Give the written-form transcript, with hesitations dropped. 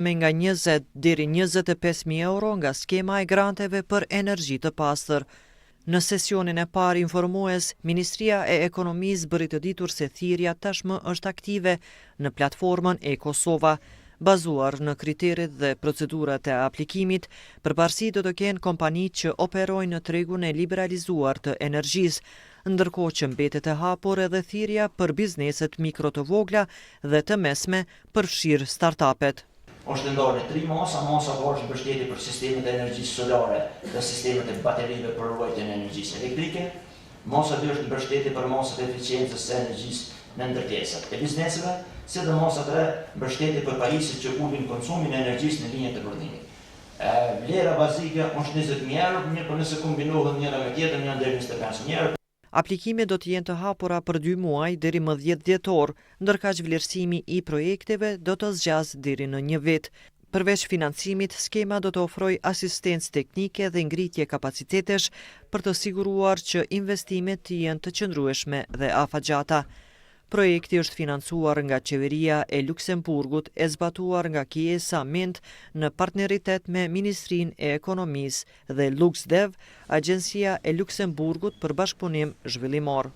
me nga 20 deri 25.000 euro nga skema e granteve për energji të pastër. Në sesionin e parë informues, Ministria e Ekonomisë bëri të ditur se thirrja tashmë është aktive në platformën e-Kosova, bazuar në kriteret dhe procedurat e aplikimit. Përparësi do të kenë kompani që operojnë në tregun e liberalizuar të energjisë, ndërkohë që mbetet e hapur edhe thirrja për bizneset mikro të vogla dhe të mesme, përfshirë startupet. Është ndarë në 3 masa është mbështetje për sistemet e energjisë solare dhe sistemet e baterive për ruajtjen e energjisë elektrike. Masa 2 është mbështetje për masat e eficiencës së energjisë në ndërtesat e bizneseve, si dhe masa 3 mbështetje për pajisjet që ulin konsumin e energjisë në linjat e prodhimit. Vlera bazike është 20.000 euro, mirë po nëse kombinohet njëra me tjetrën janë deri 25.000 euro. Aplikimet do të jenë të hapura për 2 muaj deri më 10 dhjetor, ndërkaq vlerësimi i projekteve do të zgjasë deri në 1 vit. Përveç financimit, skema do të ofrojë asistencë teknike dhe ngritje kapacitetesh për të siguruar që investimet të jenë të qëndrueshme dhe afatgjata. Projekti është financuar nga Qeveria e Luksemburgut, e zbatuar nga Kiesa Mint në partneritet me Ministrinë e Ekonomisë dhe LuxDev, Agjencia e Luksemburgut për Bashkëpunim Zhvillimor.